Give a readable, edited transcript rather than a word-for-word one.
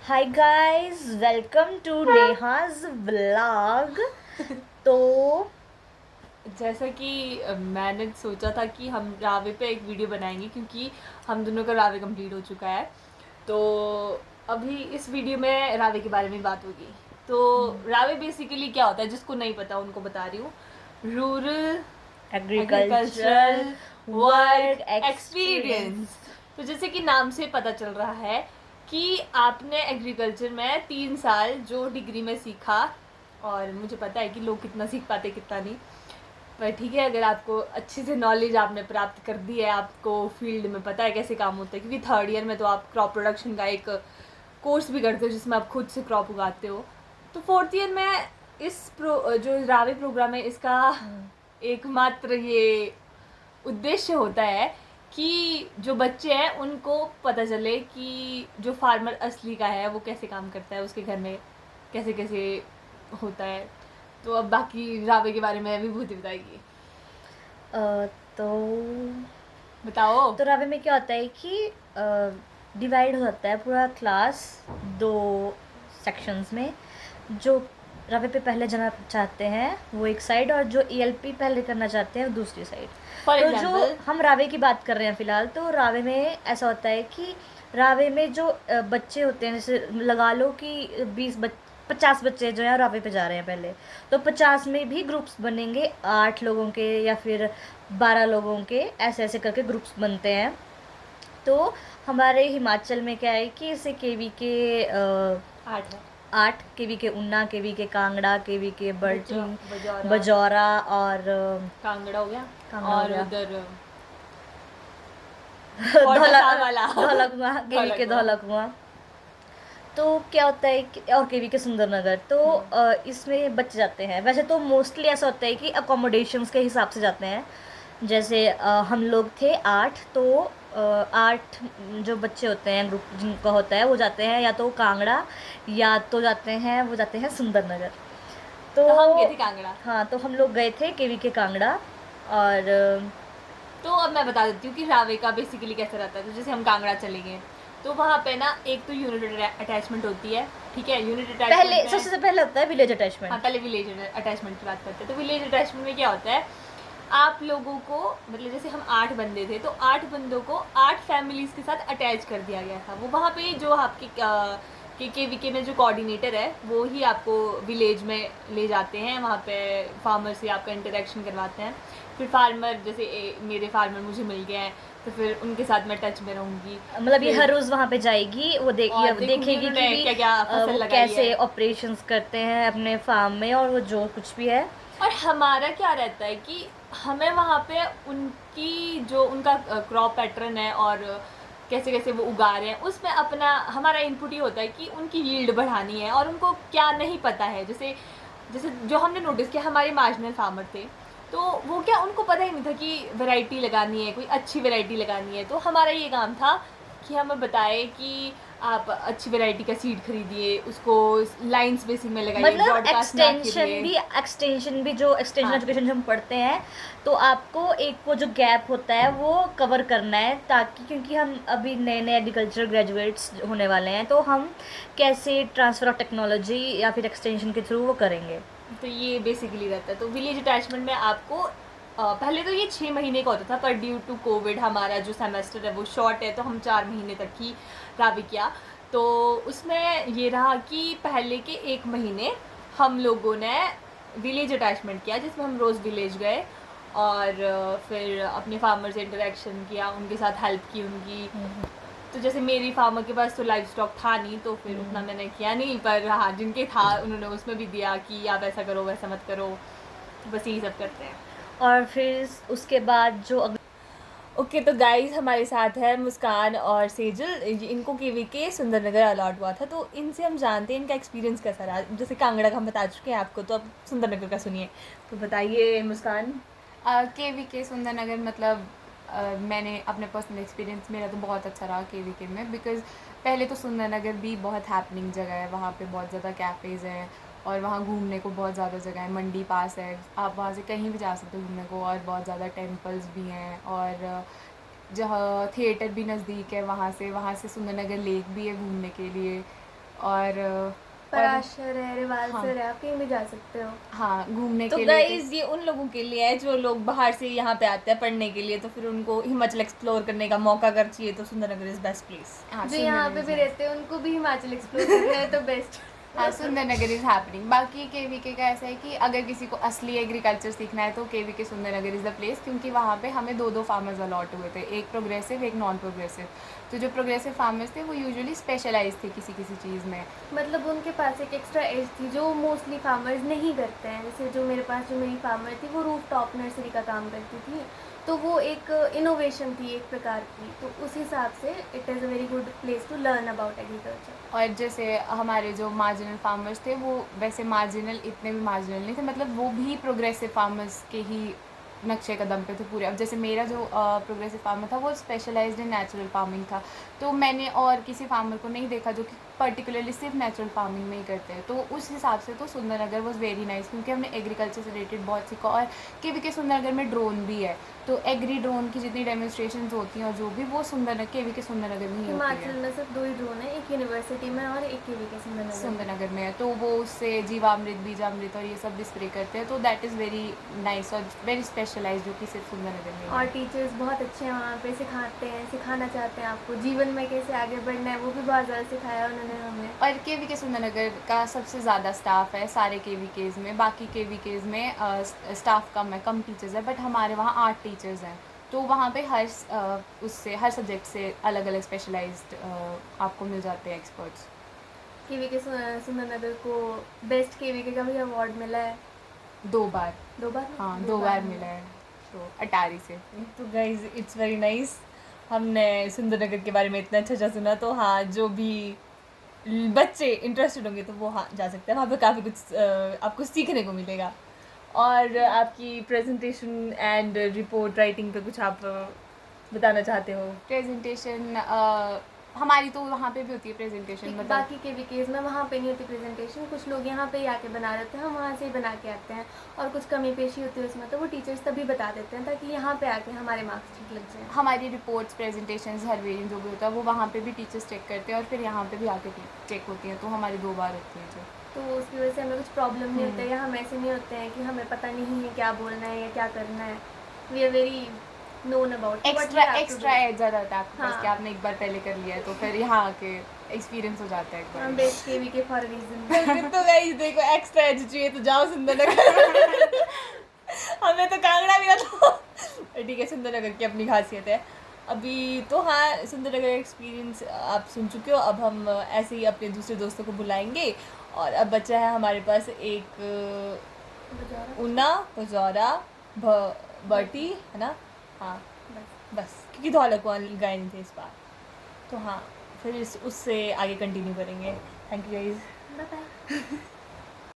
Hi guys, welcome to Neha's vlog. तो जैसा कि मैंने सोचा था कि हम रावे पे एक वीडियो बनाएंगे क्योंकि हम दोनों का रावे कंप्लीट हो चुका है। तो अभी इस वीडियो में रावे के बारे में बात होगी। तो रावे बेसिकली क्या होता है, जिसको नहीं पता उनको बता रही हूँ। Rural agricultural agricultural work work experience. Experience. तो जैसे कि नाम से पता चल रहा है कि आपने एग्रीकल्चर में 3 साल जो डिग्री में सीखा, और मुझे पता है कि लोग कितना सीख पाते कितना नहीं, पर ठीक है, अगर आपको अच्छे से नॉलेज आपने प्राप्त कर दी है, आपको फील्ड में पता है कैसे काम होता है, क्योंकि थर्ड ईयर में तो आप क्रॉप प्रोडक्शन का एक कोर्स भी करते हो जिसमें आप खुद से क्रॉप उगाते हो। तो फोर्थ ईयर में जो रावे प्रोग्राम है, इसका एकमात्र ये उद्देश्य होता है कि जो बच्चे हैं उनको पता चले कि जो फार्मर असली का है वो कैसे काम करता है, उसके घर में कैसे कैसे होता है। तो अब बाकी रावे के बारे में विभूति बताएगी। तो बताओ। रावे में क्या होता है कि डिवाइड हो जाता है पूरा क्लास दो सेक्शंस में। जो रावे पे पहले जाना चाहते हैं वो एक साइड, और जो ईएलपी पहले करना चाहते हैं वो दूसरी साइड। फॉर तो जो एग्जाम्पल, हम रावे की बात कर रहे हैं फ़िलहाल, तो रावे में ऐसा होता है कि रावे में जो बच्चे होते हैं, जैसे लगा लो कि 50 बच्चे जो हैं रावे पे जा रहे हैं पहले। तो 50 में भी ग्रुप्स बनेंगे, 8 लोगों के या फिर 12 लोगों के, ऐसे ऐसे करके ग्रुप्स बनते हैं। तो हमारे हिमाचल में क्या है कि इसे केवी के 8 है। 8, केवी के ऊना, केवी के कांगड़ा, केवी के बरठी, बजौरा, बजौरा और कांगड़ा हो गया, कांगड़ा हो और गया। उधर धौलक पौटासा वाला धौलकुआं, केवी के धौलकुआं। धौलकुआं। तो क्या होता है कि और केवी के सुंदरनगर, तो इसमें बच जाते हैं। वैसे तो मोस्टली ऐसा होता है कि अकोमोडेशंस के हिसाब से जाते हैं। जैसे हम लोग थे 8, तो 8 जो बच्चे होते हैं, ग्रुप जिनका होता है, वो जाते हैं या तो कांगड़ा, या तो जाते हैं सुंदरनगर। तो तो हम गए थे कांगड़ा। हाँ, तो हम लोग गए थे केवी के कांगड़ा। और तो अब मैं बता देती हूँ कि रावे का बेसिकली कैसा रहता है। तो जैसे हम कांगड़ा चले गए, तो वहाँ पे ना एक तो यूनिट अटैचमेंट होती है। ठीक है, यूनिट अटैचमेंट पहले में, सबसे पहले होता है विलेज हाँ अटैचमेंट। पहले विलेज अटैचमेंट की बात करते हैं। तो विलेज अटैचमेंट में क्या होता है, आप लोगों को, मतलब जैसे हम 8 बंदे थे तो 8 बंदों को 8 फैमिलीज के साथ अटैच कर दिया गया था। वो वहाँ पे जो आपके के में जो कोऑर्डिनेटर है वो ही आपको विलेज में ले जाते हैं, वहाँ पे फार्मर से आपका इंटरेक्शन करवाते हैं। फिर फार्मर, जैसे मेरे फार्मर मुझे मिल गए हैं, तो फिर उनके साथ मैं टच में रहूँगी। मतलब ये फिर हर रोज़ वहाँ पे जाएगी, वो ये और देखूंगी देखेगी कि उन्होंने भी क्या क्या फसल वो लगाई है। कैसे ऑपरेशंस करते हैं अपने फार्म में, और वो जो कुछ भी है। और हमारा क्या रहता है कि हमें वहाँ पे उनकी जो उनका क्रॉप पैटर्न है और कैसे कैसे वो उगा रहे हैं, उसमें अपना हमारा इनपुट ये होता है कि उनकी यील्ड बढ़ानी है और उनको क्या नहीं पता है। जैसे जैसे जो हमने नोटिस किया, हमारे मार्जिनल फार्मर थे, तो वो क्या, उनको पता ही नहीं था कि वैरायटी लगानी है, कोई अच्छी वैरायटी लगानी है। तो हमारा ये काम था कि हमें बताए कि आप अच्छी वैरायटी का सीड खरीदिए, उसको लाइन स्पेसिंग में लगाइए, मतलब ब्रॉडकास्ट ना करिए। एक्सटेंशन भी जो एक्सटेंशन हाँ, एजुकेशन जो हम पढ़ते हैं, तो आपको एक वो जो गैप होता है वो कवर करना है, ताकि क्योंकि हम अभी नए नए एग्रीकल्चर ग्रेजुएट्स होने वाले हैं, तो हम कैसे ट्रांसफ़र ऑफ टेक्नोलॉजी या फिर एक्सटेंशन के थ्रू वो करेंगे। तो ये बेसिकली रहता है। तो विलेज अटैचमेंट में आपको पहले तो ये 6 महीने का होता था, पर ड्यू टू कोविड हमारा जो सेमेस्टर है वो शॉर्ट है, तो हम 4 महीने तक ही रावी किया। तो उसमें ये रहा कि पहले के 1 महीने हम लोगों ने विलेज अटैचमेंट किया, जिसमें हम रोज़ विलेज गए और फिर अपने फार्मर से इंटरेक्शन किया, उनके साथ हेल्प की उनकी। तो जैसे मेरी फार्मर के पास तो लाइव स्टॉक था नहीं, तो फिर उतना मैंने किया नहीं, पर हाँ जिनके था उन्होंने उसमें भी दिया कि आप ऐसा करो वैसा मत करो। बस यही सब करते हैं। और फिर उसके बाद जो ओके, तो गाइस हमारे साथ है मुस्कान और सेजल। इनको केवी के सुंदरनगर अलॉट हुआ था, तो इनसे हम जानते हैं इनका एक्सपीरियंस कैसा रहा। जैसे कांगड़ा का हम बता चुके हैं आपको, तो अब सुंदरनगर का सुनिए। तो बताइए मुस्कान। के वी के सुंदरनगर, मतलब मैंने अपने पर्सनल एक्सपीरियंस, मेरा तो बहुत अच्छा रहा के वी के में। बिकॉज़ पहले तो सुंदरनगर भी बहुत हैपनिंग जगह है, वहाँ पे बहुत ज़्यादा कैफ़ेज़ हैं और वहाँ घूमने को बहुत ज़्यादा जगह है। मंडी पास है, आप वहाँ से कहीं भी जा सकते हो घूमने को, और बहुत ज़्यादा टेम्पल्स भी हैं। और जहाँ थिएटर भी नज़दीक है वहाँ से सुंदरनगर लेक भी है घूमने के लिए। और पराशर है, हाँ रिवालसर है, आप कहीं भी जा सकते हो। हाँ घूमने तो के लिए गाइज ये उन लोगों के लिए है जो लोग बाहर से यहाँ पे आते हैं पढ़ने के लिए, तो फिर उनको हिमाचल एक्सप्लोर करने का मौका अगर चाहिए तो सुंदरनगर इज बेस्ट प्लेस। हाँ जो यहाँ पे भी रहते हैं उनको भी हिमाचल एक्सप्लोर करना है तो बेस्ट। हाँ सुंदरनगर इज़ हैपनिंग। बाकी केवीके का ऐसा है कि अगर किसी को असली एग्रीकल्चर सीखना है तो KVK Sundernagar is the place, क्योंकि वहाँ पे हमें दो फार्मर्स अलॉट हुए थे, एक प्रोग्रेसिव एक नॉन प्रोग्रेसिव। तो जो प्रोग्रेसिव फार्मर्स थे वो यूजुअली स्पेशलाइज थे किसी किसी चीज़ में। मतलब उनके पास एक एक्स्ट्रा एज थी जो मोस्टली फार्मर्स नहीं करते हैं। जैसे जो मेरे पास जो मेरी फार्मर थी वो रूफ टॉप नर्सरी का काम करती थी, तो वो एक इनोवेशन थी एक प्रकार की। तो उस हिसाब से it is a very good place to learn about agriculture. और जैसे हमारे जो मार्जिनल फार्मर्स थे वो वैसे मार्जिनल इतने भी मार्जिनल नहीं थे, मतलब वो भी प्रोग्रेसिव फार्मर्स के ही नक्शे कदम पे थे पूरे। अब जैसे मेरा जो प्रोग्रेसिव फार्मर था वो स्पेशलाइज्ड इन नेचुरल फार्मिंग था, तो मैंने और किसी फार्मर को नहीं देखा जो कि पर्टिकुलरली सिर्फ नेचुरल फार्मिंग में ही करते हैं। तो उस हिसाब से तो सुंदरनगर वॉज वेरी नाइस, क्योंकि हमने एग्रीकल्चर से रिलेटेड बहुत सीखा। और केवीके सुंदरनगर में ड्रोन भी है, तो एग्री ड्रोन की जितनी डेमोन्स्ट्रेशन होती हैं और जो भी वो सुंदरनगर केवीके सुंदरनगर में ही होती हिमाचल है, में सिर्फ 2 ही ड्रोन है, एक यूनिवर्सिटी में और एक केवीके सुंदरनगर में। सुंदरनगर में है। तो वो उससे जीवामृत बीजामृत और ये सब भी स्प्रे करते हैं, तो दैट इज़ वेरी नाइस और वेरी स्पेशलाइज, जो कि सिर्फ सुंदरनगर में ही और है। टीचर्स बहुत अच्छे हैं वहाँ पे, सिखाते हैं, सिखाना चाहते हैं आपको जीवन में कैसे आगे बढ़ना है, वो भी बहुत ज़्यादा सिखाया उन्होंने हमें। और केवीके सुंदरनगर का सबसे ज़्यादा स्टाफ है सारे केवीकेज़ में। बाकी केवीकेज़ में स्टाफ कम है, कम टीचर्स है, बट हमारे वहाँ 8 टीचर्स हैं। तो वहाँ पे उससे हर सब्जेक्ट से अलग अलग स्पेशलाइज्ड आपको मिल जाते हैं एक्सपर्ट्स। केवीके सुंदरनगर को बेस्ट केवीके का भी अवार्ड मिला है 2 बार। 2 बार। हाँ 2 बार मिला है, तो अटारी से। तो गाइज इट्स वेरी नाइस, हमने सुंदरनगर के बारे में इतना अच्छा सुना। तो हाँ, जो भी बच्चे इंटरेस्टेड होंगे तो वो हाँ जा सकते हैं, वहाँ पे काफ़ी कुछ आपको सीखने को मिलेगा। और आपकी प्रेजेंटेशन एंड रिपोर्ट राइटिंग पे कुछ आप बताना चाहते हो? प्रेजेंटेशन हमारी तो वहाँ पे भी होती है प्रेजेंटेशन, मतलब बाकी के वीकेज में वहाँ पे नहीं होती प्रेजेंटेशन, कुछ लोग यहाँ पे ही आके बना देते हैं, हम वहाँ से ही बना के आते हैं। और कुछ कमी पेशी होती है उसमें तो वो टीचर्स तभी बता देते हैं ताकि यहाँ पे आके हमारे मार्क्स ठीक लग जाए। हमारी रिपोर्ट्स प्रेजेंटेशंस हर वेरिएंट जो भी होता है वो वहाँ पे भी टीचर्स चेक करते हैं और फिर यहाँ पे भी आके चेक होती हैं, तो हमारी 2 बार होती है जो। तो उसकी वजह से हमें कुछ प्रॉब्लम नहीं होता है, या हम ऐसे नहीं होते हैं कि हमें पता नहीं है क्या बोलना है या क्या करना है। We are very known about extra edge आ जाता है आपके पास हाँ। कि आपने एक बार पहले कर लिया है, तो फिर यहाँ आके एक्सपीरियंस हो जाता है एक हम बार। Best KVK for a reason. तो गाइस देखो, एक्स्ट्रा एज चाहिए तो जाओ सुंदरनगर। हमें तो कांगड़ा मिला था। ठीक है, सुंदरनगर की अपनी खासियत है। अभी तो हाँ, सुंदरनगर एक्सपीरियंस आप सुन चुके हो। अब हम ऐसे ही अपने दूसरे दोस्तों को बुलाएंगे। और अब बचा है हमारे पास एक ऊना, पजौरा, बर्टी, है ना? हाँ बस, क्योंकि धौलक को गए नहीं थे इस बार। तो हाँ, फिर उससे आगे कंटिन्यू करेंगे। Thank you guys. Bye bye.